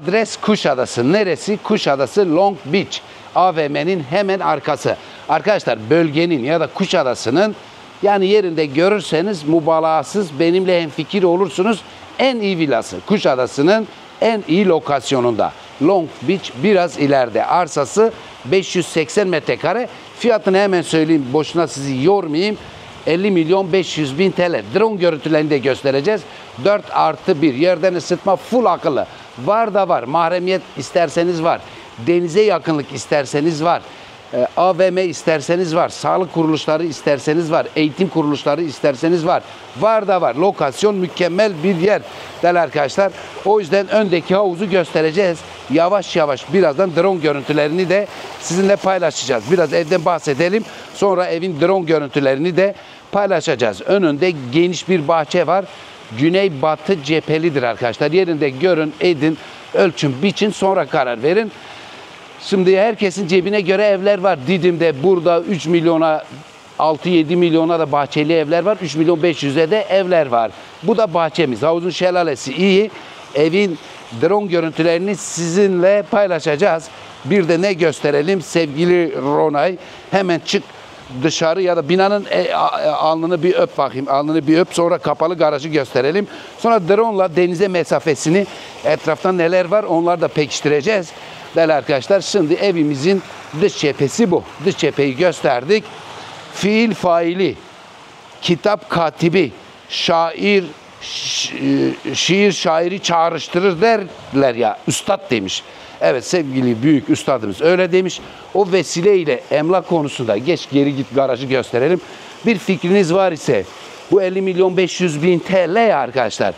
Adres Kuşadası. Neresi? Kuşadası Long Beach. AVM'nin hemen arkası. Arkadaşlar bölgenin ya da Kuşadası'nın yani yerinde görürseniz mübalağasız benimle hemfikir olursunuz. En iyi villası. Kuşadası'nın en iyi lokasyonunda. Long Beach biraz ileride. Arsası 580 metrekare. Fiyatını hemen söyleyeyim. Boşuna sizi yormayayım. 50.500.000 TL. Drone görüntülerini de göstereceğiz. 4+1 yerden ısıtma full akıllı. Var da var. Mahremiyet isterseniz var. Denize yakınlık isterseniz var. AVM isterseniz var. Sağlık kuruluşları isterseniz var. Eğitim kuruluşları isterseniz var. Var da var. Lokasyon mükemmel bir yer değerli arkadaşlar. O yüzden öndeki havuzu göstereceğiz. Yavaş yavaş birazdan drone görüntülerini de sizinle paylaşacağız. Biraz evden bahsedelim. Sonra evin drone görüntülerini de paylaşacağız. Önünde geniş bir bahçe var. Güneybatı cephelidir arkadaşlar. Yerinde görün, edin, ölçün, biçin, sonra karar verin. Şimdi herkesin cebine göre evler var. Didim'de burada 3 milyona 6-7 milyona da bahçeli evler var. 3.500.000'e de evler var. Bu da bahçemiz. Havuzun şelalesi iyi. Evin drone görüntülerini sizinle paylaşacağız. Bir de ne gösterelim sevgili Ronay? Hemen çık dışarı ya da binanın alnını bir öp bakayım. Alnını bir öp, sonra kapalı garajı gösterelim. Sonra drone'la denize mesafesini, etrafta neler var onları da pekiştireceğiz. Değerli arkadaşlar, şimdi evimizin dış cephesi bu. Dış cepheyi gösterdik. Fiil faili, kitap katibi, şair, şiir şairi çağrıştırır derler ya. Üstad demiş. Evet, sevgili büyük üstadımız öyle demiş. O vesileyle emlak konusunda geri git garajı gösterelim. Bir fikriniz var ise bu 50.500.000 TL ya arkadaşlar.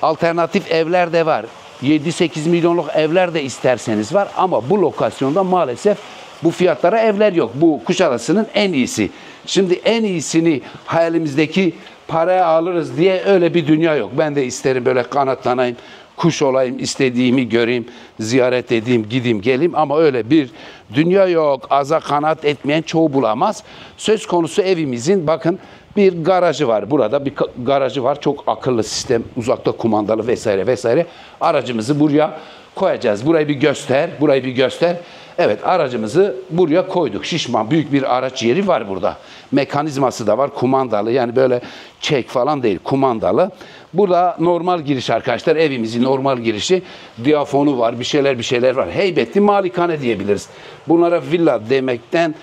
Alternatif evler de var. 7-8 milyonluk evler de isterseniz var ama bu lokasyonda maalesef bu fiyatlara evler yok. Bu Kuşadası'nın en iyisi. Şimdi en iyisini hayalimizdeki paraya alırız diye öyle bir dünya yok. Ben de isterim böyle kanatlanayım, kuş olayım, istediğimi göreyim, ziyaret edeyim, gideyim, geleyim ama öyle bir dünya yok. Aza kanat etmeyen çoğu bulamaz. Söz konusu evimizin bakın bir garajı var. Burada bir garajı var. Çok akıllı sistem, uzakta kumandalı vesaire vesaire. Aracımızı buraya koyacağız. Burayı bir göster, burayı bir göster. Evet, aracımızı buraya koyduk. Şişman büyük bir araç yeri var burada. Mekanizması da var, kumandalı. Yani böyle çek falan değil, kumandalı. Burada normal giriş arkadaşlar. Evimizin normal girişi. Diyafonu var, bir şeyler var. Heybetli malikane diyebiliriz. Bunlara villa demekten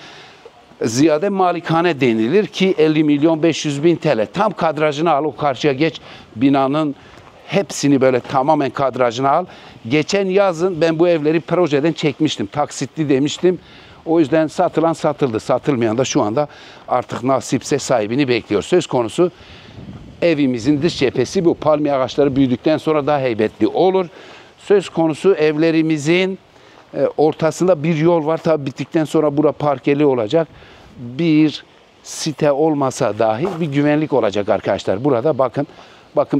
ziyade malikane denilir ki 50.500.000 TL. Tam kadrajını al, o karşıya geç. Binanın hepsini böyle tamamen kadrajını al. Geçen yazın ben bu evleri projeden çekmiştim. Taksitli demiştim. O yüzden satılan satıldı. Satılmayan da şu anda artık nasipse sahibini bekliyor. Söz konusu evimizin dış cephesi bu. Palmiye ağaçları büyüdükten sonra daha heybetli olur. Söz konusu evlerimizin ortasında bir yol var. Tabii bittikten sonra bura parkeli olacak. Bir site olmasa dahi bir güvenlik olacak arkadaşlar. Burada bakın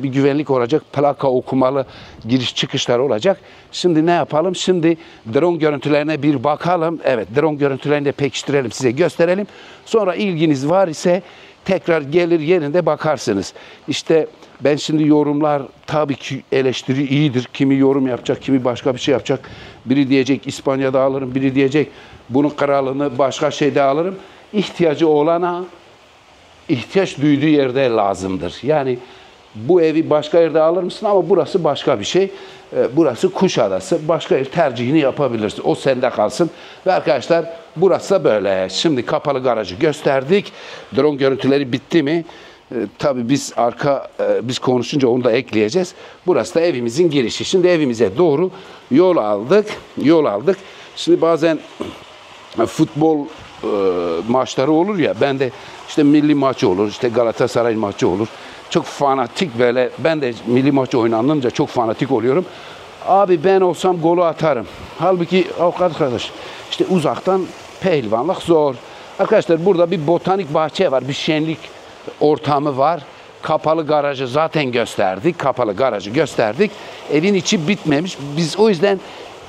bir güvenlik olacak. Plaka okumalı giriş çıkışlar olacak. Şimdi ne yapalım? Şimdi drone görüntülerine bir bakalım. Evet, drone görüntülerini de pekiştirelim, size gösterelim. Sonra ilginiz var ise tekrar gelir yerinde bakarsınız. İşte ben şimdi yorumlar, tabii ki eleştiri iyidir. Kimi yorum yapacak, kimi başka bir şey yapacak. Biri diyecek İspanya'da alırım, biri diyecek bunun kralını başka şeyde alırım. İhtiyacı olana ihtiyaç duyduğu yerde lazımdır. Yani bu evi başka yerde alır mısın ama burası başka bir şey. Burası Kuşadası. Başka yer tercihini yapabilirsin. O sende kalsın. Ve arkadaşlar burası da böyle. Şimdi kapalı garajı gösterdik. Drone görüntüleri bitti mi? Tabii biz konuşunca onu da ekleyeceğiz. Burası da evimizin girişi. Şimdi evimize doğru yol aldık. Şimdi bazen futbol maçları olur ya. Ben de işte milli maçı olur, işte Galatasaray maçı olur. Çok fanatik böyle. Ben de milli maçı oynanınca çok fanatik oluyorum. Abi ben olsam golü atarım. Halbuki arkadaş işte uzaktan pehlivanlık zor. Arkadaşlar burada bir botanik bahçe var. Bir şenlik ortamı var. Kapalı garajı zaten gösterdik. Kapalı garajı gösterdik. Evin içi bitmemiş. Biz o yüzden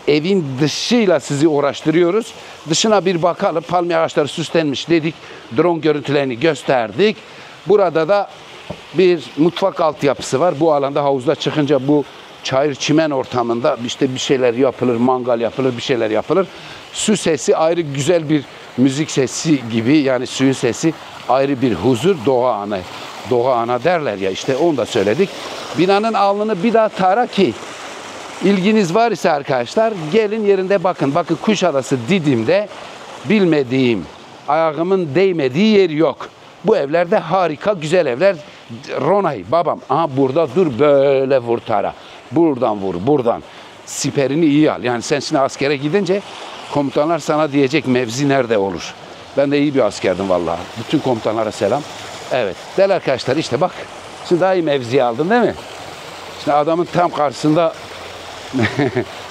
evin dışıyla sizi uğraştırıyoruz. Dışına bir bakalım. Palmiye ağaçları süslenmiş dedik. Drone görüntülerini gösterdik. Burada da bir mutfak altyapısı var. Bu alanda havuzda çıkınca bu çayır çimen ortamında işte bir şeyler yapılır, mangal yapılır, bir şeyler yapılır. Su sesi ayrı güzel bir müzik sesi gibi, yani suyun sesi ayrı bir huzur, doğa ana. Doğa ana derler ya, işte onu da söyledik. Binanın alnını bir daha tara ki ilginiz var ise arkadaşlar gelin yerinde bakın. Bakın Kuşadası Didim'de bilmediğim, ayağımın değmediği yer yok. Bu evlerde harika güzel evler. Ronay babam, aha burada dur, böyle vur tara. Buradan vur, buradan. Siperini iyi al. Yani sen şimdi askere gidince komutanlar sana diyecek mevzi nerede olur. Ben de iyi bir askerdim vallahi. Bütün komutanlara selam. Evet. Değerli arkadaşlar, işte bak. Şimdi daha iyi mevziyi aldın değil mi? Şimdi adamın tam karşısında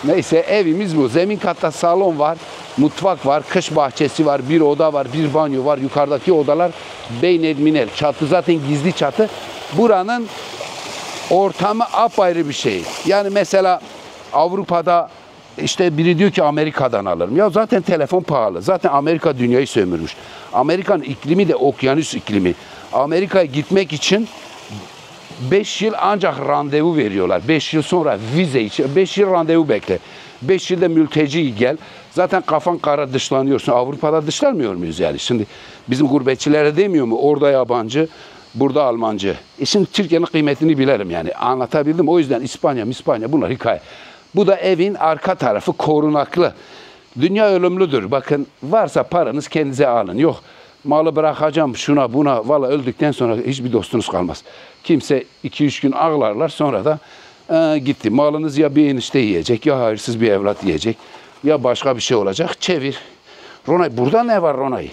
neyse evimiz bu. Zemin katta salon var. Mutfak var. Kış bahçesi var. Bir oda var. Bir banyo var. Yukarıdaki odalar beynelminel. Çatı zaten gizli çatı. Buranın ortamı apayrı bir şey. Yani mesela Avrupa'da işte biri diyor ki Amerika'dan alırım. Ya zaten telefon pahalı. Zaten Amerika dünyayı sömürmüş. Amerika'nın iklimi de okyanus iklimi. Amerika'ya gitmek için 5 yıl ancak randevu veriyorlar. 5 yıl sonra vize için 5 yıl randevu bekle. 5 yılda mülteci gel. Zaten kafan kara dışlanıyorsun. Avrupa'da dışlanmıyor muyuz yani? Şimdi bizim gurbetçilere demiyor mu? Orada yabancı, burada Almancı. Şimdi Türkiye'nin kıymetini bilelim yani. Anlatabildim. O yüzden İspanya bunlar hikaye. Bu da evin arka tarafı korunaklı. Dünya ölümlüdür. Bakın varsa paranız kendinize alın. Yok malı bırakacağım şuna buna. Valla öldükten sonra hiçbir dostunuz kalmaz. Kimse 2-3 gün ağlarlar, sonra da gitti. Malınız ya bir enişte yiyecek, ya hayırsız bir evlat yiyecek, ya başka bir şey olacak. Çevir. Ronay, burada ne var Ronay?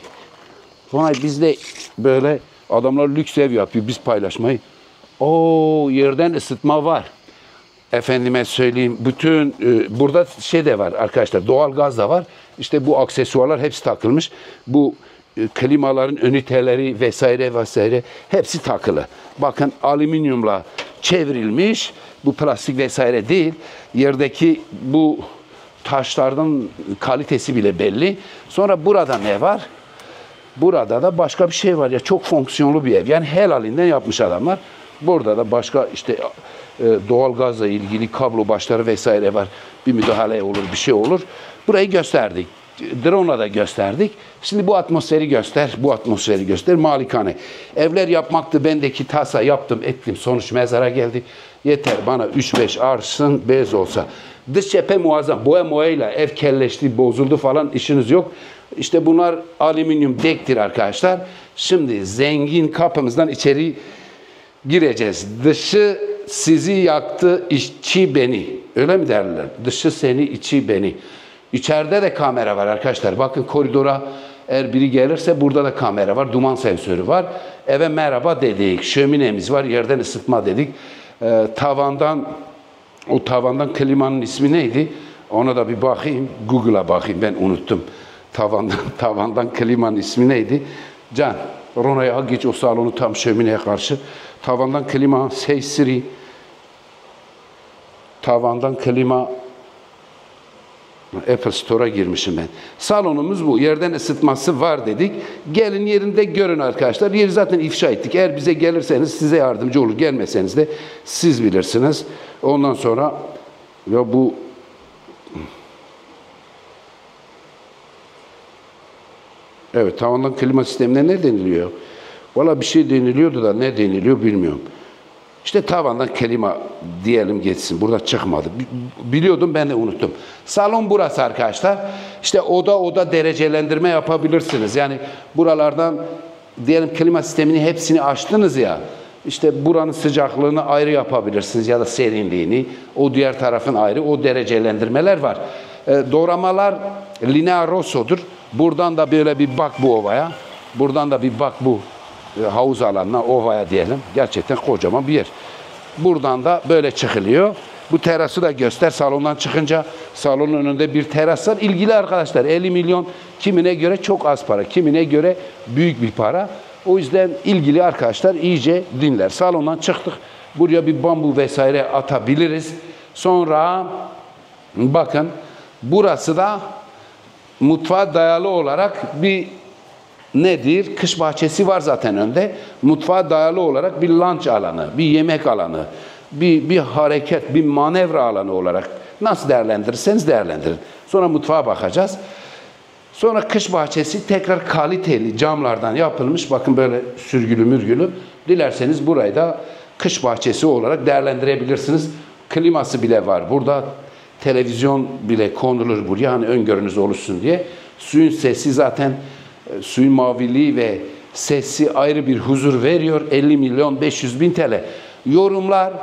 Ronay, bizde böyle adamlar lüks ev yapıyor, biz paylaşmayı. Oo, yerden ısıtma var. Efendime söyleyeyim, bütün burada şey de var arkadaşlar, doğal gaz da var. İşte bu aksesuarlar hepsi takılmış. Bu klimaların üniteleri vesaire hepsi takılı. Bakın alüminyumla çevrilmiş. Bu plastik vesaire değil. Yerdeki bu taşlardan kalitesi bile belli. Sonra burada ne var? Burada da başka bir şey var ya, çok fonksiyonlu bir ev. Yani helalinden yapmış adamlar. Burada da başka işte doğalgazla ilgili kablo başları vesaire var. Bir müdahale olur, bir şey olur. Burayı gösterdik. Drone'la da gösterdik. Şimdi bu atmosferi göster. Malikane. Evler yapmaktı. Bendeki tasa yaptım, ettim. Sonuç mezara geldi. Yeter bana 3-5 arşın bez olsa. Dış cephe muazzam. Boyayla ev kelleşti, bozuldu falan, işiniz yok. İşte bunlar alüminyum dektir arkadaşlar. Şimdi zengin kapımızdan içeri gireceğiz. Dışı sizi yaktı, içi beni. Öyle mi derler? Dışı seni, içi beni. İçeride de kamera var arkadaşlar. Bakın koridora eğer biri gelirse burada da kamera var. Duman sensörü var. Eve merhaba dedik. Şöminemiz var. Yerden ısıtma dedik. Tavandan klimanın ismi neydi? Ona da bir bakayım. Google'a bakayım. Ben unuttum. Tavandan klimanın ismi neydi? Can, Rona'ya geç o salonu tam şömineye karşı. Tavandan klima, Say Siri. Tavandan klima, Apple Store'a girmişim ben. Salonumuz bu. Yerden ısıtması var dedik. Gelin yerinde görün arkadaşlar. Yeri zaten ifşa ettik. Eğer bize gelirseniz size yardımcı olur. Gelmeseniz de siz bilirsiniz. Ondan sonra ya bu evet, tavandan klima sistemine ne deniliyor? Valla bir şey deniliyordu da ne deniliyor bilmiyorum. İşte tavandan klima diyelim geçsin. Burada çıkmadı. Biliyordum, ben de unuttum. Salon burası arkadaşlar. İşte oda derecelendirme yapabilirsiniz. Yani buralardan diyelim klima sistemini hepsini açtınız ya. İşte buranın sıcaklığını ayrı yapabilirsiniz ya da serinliğini. O diğer tarafın ayrı. O derecelendirmeler var. Doğramalar Linea Rosso'dur. Buradan da böyle bir bak bu ovaya. Buradan da bir bak bu havuz alanına, ovaya diyelim. Gerçekten kocaman bir yer. Buradan da böyle çıkılıyor. Bu terası da göster. Salondan çıkınca salonun önünde bir teras var. İlgili arkadaşlar 50 milyon kimine göre çok az para, kimine göre büyük bir para. O yüzden ilgili arkadaşlar iyice dinler. Salondan çıktık. Buraya bir bambu vesaire atabiliriz. Sonra bakın burası da mutfağa dayalı olarak bir nedir? Kış bahçesi var zaten önde. Mutfağa dayalı olarak bir lunch alanı, bir yemek alanı. bir hareket, bir manevra alanı olarak nasıl değerlendirirseniz değerlendirin. Sonra mutfağa bakacağız. Sonra kış bahçesi tekrar kaliteli camlardan yapılmış. Bakın böyle sürgülü mürgülü. Dilerseniz burayı da kış bahçesi olarak değerlendirebilirsiniz. Kliması bile var burada. Televizyon bile konulur buraya. Hani öngörünüz oluşsun diye. Suyun sesi zaten suyun maviliği ve sesi ayrı bir huzur veriyor. 50 milyon 500 bin TL. Yorumlar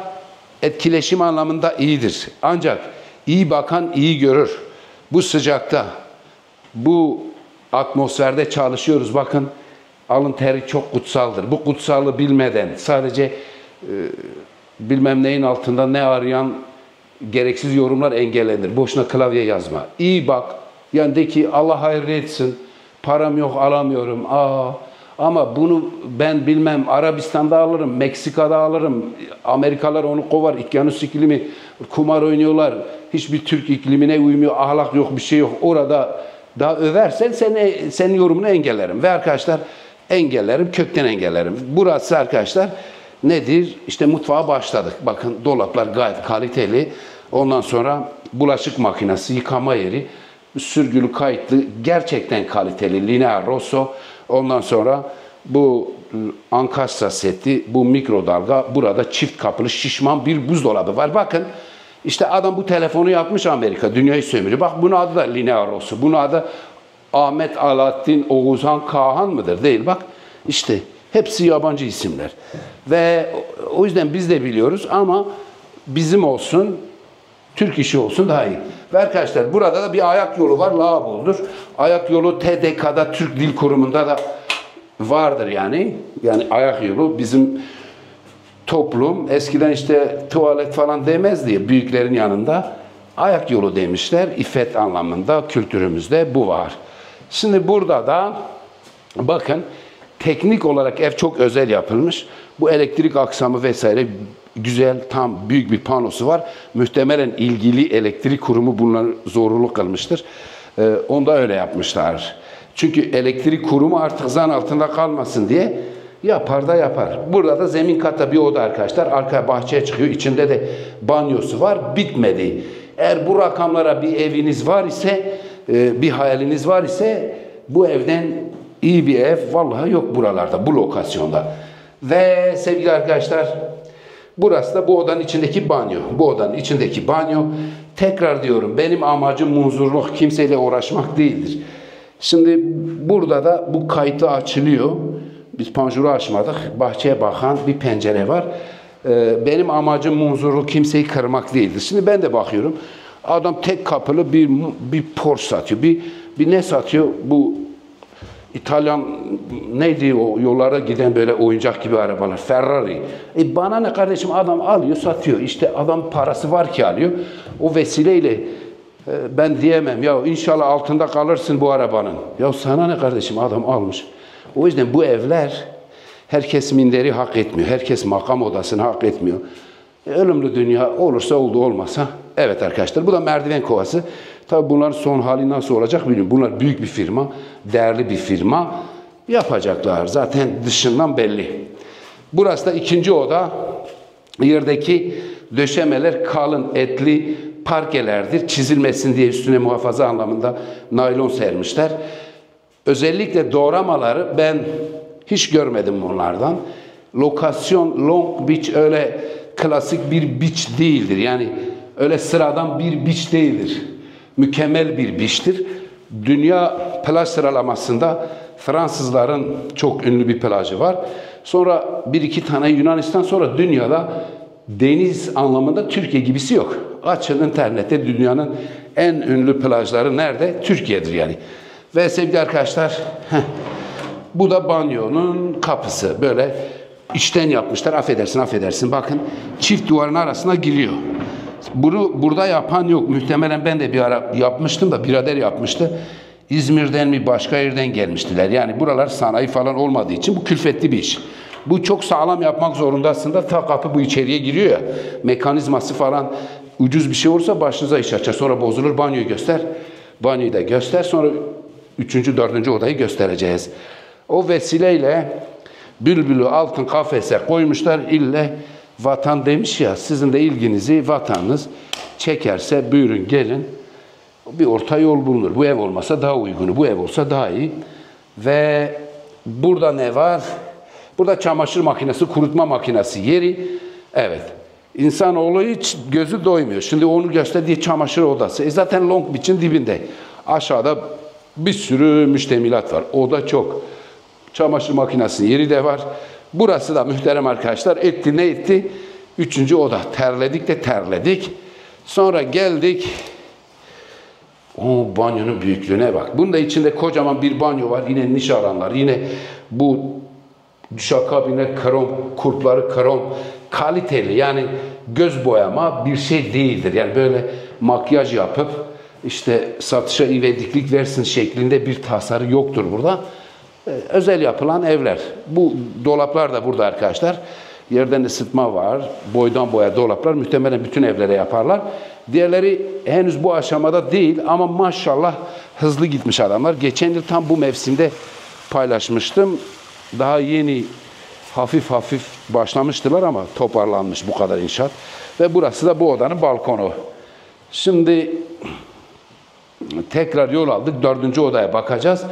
etkileşim anlamında iyidir. Ancak iyi bakan iyi görür. Bu sıcakta, bu atmosferde çalışıyoruz. Bakın alın teri çok kutsaldır. Bu kutsallığı bilmeden sadece bilmem neyin altında ne arayan gereksiz yorumlar engellenir. Boşuna klavye yazma. İyi bak. Yani de ki Allah hayır etsin. Param yok alamıyorum. Ama bunu ben bilmem Arabistan'da alırım, Meksika'da alırım. Amerikalılar onu kovar. İkyanus iklimi, kumar oynuyorlar. Hiçbir Türk iklimine uymuyor. Ahlak yok, bir şey yok. Orada daha översen senin yorumunu engellerim. Ve arkadaşlar engellerim, kökten engellerim. Burası arkadaşlar nedir? İşte mutfağa başladık. Bakın dolaplar gayet kaliteli. Ondan sonra bulaşık makinesi, yıkama yeri, sürgülü kayıtlı, gerçekten kaliteli. Linea Rosso. Ondan sonra bu ankastra seti, bu mikrodalga, burada çift kapılı şişman bir buzdolabı var. Bakın işte adam bu telefonu yapmış Amerika, dünyayı sömürüyor. Bak bunun adı da Linea Rosso. Bunun adı Ahmet Alaaddin Oğuzhan Kağan mıdır? Değil bak. İşte hepsi yabancı isimler. Ve o yüzden biz de biliyoruz ama bizim olsun, Türk işi olsun daha iyi. Ve arkadaşlar burada da bir ayak yolu var, lavabodur. Ayak yolu TDK'da, Türk Dil Kurumu'nda da vardır yani. Yani ayak yolu bizim toplum eskiden işte tuvalet falan demez diye büyüklerin yanında ayak yolu demişler. İffet anlamında kültürümüzde bu var. Şimdi burada da bakın teknik olarak ev çok özel yapılmış. Bu elektrik aksamı vesaire güzel, tam büyük bir panosu var. Muhtemelen ilgili elektrik kurumu bunları zorunlu kılmıştır. Onu da öyle yapmışlar. Çünkü elektrik kurumu artık zan altında kalmasın diye yapar da yapar. Burada da zemin katta bir oda arkadaşlar. Arka bahçeye çıkıyor. İçinde de banyosu var. Bitmedi. Eğer bu rakamlara bir eviniz var ise, bir hayaliniz var ise bu evden iyi bir ev vallahi yok buralarda, bu lokasyonda. Ve sevgili arkadaşlar burası da bu odanın içindeki banyo. Bu odanın içindeki banyo. Tekrar diyorum benim amacım munzurluk, kimseyle uğraşmak değildir. Şimdi burada da bu kayıtlı açılıyor. Biz panjuru açmadık. Bahçeye bakan bir pencere var. Benim amacım munzurluk, kimseyi kırmak değildir. Şimdi ben de bakıyorum. Adam tek kapılı bir Porsche satıyor. Bir ne satıyor? Bu İtalyan neydi o yollara giden böyle oyuncak gibi arabalar? Ferrari. Bana ne kardeşim, adam alıyor satıyor. İşte adam parası var ki alıyor. O vesileyle ben diyemem ya inşallah altında kalırsın bu arabanın. Ya sana ne kardeşim, adam almış. O yüzden bu evler herkes minderi hak etmiyor. Herkes makam odasını hak etmiyor. Ölümlü dünya olursa oldu, olmasa. Evet arkadaşlar bu da merdiven kovası. Tabii bunların son hali nasıl olacak bilmiyorum. Bunlar büyük bir firma, değerli bir firma. Yapacaklar. Zaten dışından belli. Burası da ikinci oda. Yerdeki döşemeler kalın etli parkelerdir. Çizilmesin diye üstüne muhafaza anlamında naylon sermişler. Özellikle doğramaları ben hiç görmedim bunlardan. Lokasyon Long Beach öyle klasik bir beach değildir. Yani öyle sıradan bir beach değildir. Mükemmel bir beach'tir. Dünya plaj sıralamasında Fransızların çok ünlü bir plajı var. Sonra bir iki tane Yunanistan, sonra dünyada deniz anlamında Türkiye gibisi yok. Açın internette dünyanın en ünlü plajları nerede? Türkiye'dir yani. Ve sevgili arkadaşlar bu da banyonun kapısı. Böyle içten yapmışlar. Affedersin. Bakın çift duvarın arasına giriyor. Bunu burada yapan yok. Muhtemelen ben de bir ara yapmıştım da birader yapmıştı. İzmir'den mi başka yerden gelmiştiler. Yani buralar sanayi falan olmadığı için bu külfetli bir iş. Bu çok sağlam yapmak zorundasın da ta kapı bu içeriye giriyor ya. Mekanizması falan ucuz bir şey olursa başınıza iş açar. Sonra bozulur, banyoyu göster. Banyoyu da göster. Sonra 3. 4. odayı göstereceğiz. O vesileyle bülbülü altın kafese koymuşlar. İlle Vatan demiş ya, sizin de ilginizi vatanınız çekerse buyurun gelin. Bir orta yol bulunur. Bu ev olmasa daha uygunu, bu ev olsa daha iyi. Ve burada ne var? Burada çamaşır makinesi, kurutma makinesi yeri. Evet. İnsanoğlu hiç gözü doymuyor. Şimdi onu gösterdiği çamaşır odası. Zaten Long Beach'in dibinde. Aşağıda bir sürü müştemilat var. Oda çok. Çamaşır makinesinin yeri de var. Burası da muhterem arkadaşlar etti ne etti? 3. oda. Terledik de terledik. Sonra geldik. O banyonun büyüklüğüne bak. Bunun da içinde kocaman bir banyo var. Yine niş alanlar. Yine bu duşakabine krom, kurpları krom. Kaliteli yani göz boyama bir şey değildir. Yani böyle makyaj yapıp işte satışa ivedilik versin şeklinde bir tasarı yoktur burada. Özel yapılan evler. Bu dolaplar da burada arkadaşlar. Yerden ısıtma var. Boydan boya dolaplar. Muhtemelen bütün evlere yaparlar. Diğerleri henüz bu aşamada değil ama maşallah hızlı gitmiş adamlar. Geçen yıl tam bu mevsimde paylaşmıştım. Daha yeni hafif hafif başlamıştılar ama toparlanmış bu kadar inşaat. Ve burası da bu odanın balkonu. Şimdi tekrar yol aldık. 4. odaya bakacağız.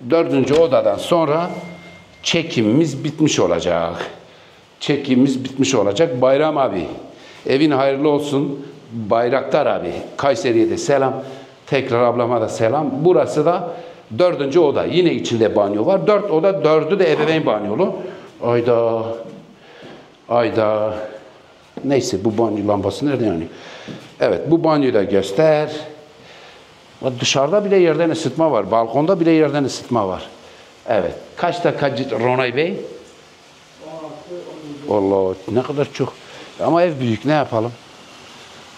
4. odadan sonra çekimimiz bitmiş olacak. Çekimimiz bitmiş olacak. Bayram abi, evin hayırlı olsun. Bayraktar abi, Kayseri'ye de selam. Tekrar ablama da selam. Burası da 4. oda. Yine içinde banyo var. 4 oda, 4'ü de ebeveyn banyolu. Ayda. Ayda. Neyse bu banyo lambası nerede yani? Evet bu banyoyu da göster. Dışarıda bile yerden ısıtma var. Balkonda bile yerden ısıtma var. Evet. Kaç dakika Ronay Bey? 16. Allah ne kadar çok. Ama ev büyük ne yapalım?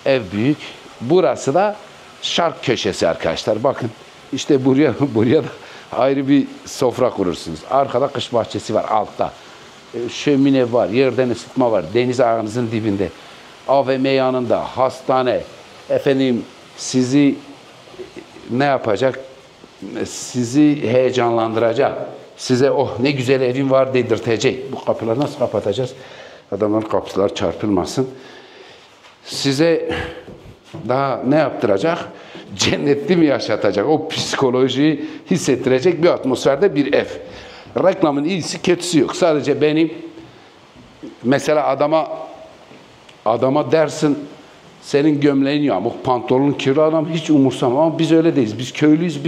Ev büyük. Burası da şark köşesi arkadaşlar. Bakın işte buraya da ayrı bir sofra kurursunuz. Arkada kış bahçesi var altta. Şömine var, yerden ısıtma var. Deniz ağınızın dibinde. AVM yanında, hastane. Efendim sizi ne yapacak? Sizi heyecanlandıracak. Size oh ne güzel evin var dedirtecek. Bu kapıları nasıl kapatacağız? Adamların kapılar çarpılmasın. Size daha ne yaptıracak? Cennetli mi yaşatacak? O psikolojiyi hissettirecek bir atmosferde bir ev. Reklamın iyisi kötüsü yok. Sadece benim mesela adama dersin senin gömleğin yamuk, pantolonun kirli, adam hiç umursamam ama biz öyle değiliz. Biz köylüyüz,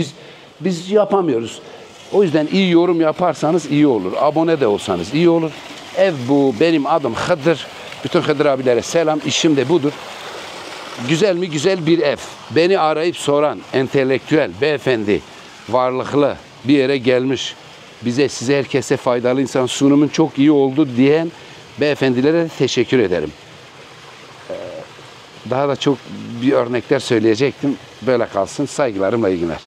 biz yapamıyoruz. O yüzden iyi yorum yaparsanız iyi olur. Abone de olsanız iyi olur. Ev bu. Benim adım Hıdır. Bütün Hıdır abilere selam. İşim de budur. Güzel mi? Güzel bir ev. Beni arayıp soran entelektüel, beyefendi, varlıklı bir yere gelmiş. Size herkese faydalı insan sunumun çok iyi oldu diyen beyefendilere de teşekkür ederim. Daha da çok bir örnekler söyleyecektim. Böyle kalsın. Saygılarımla iyi günler.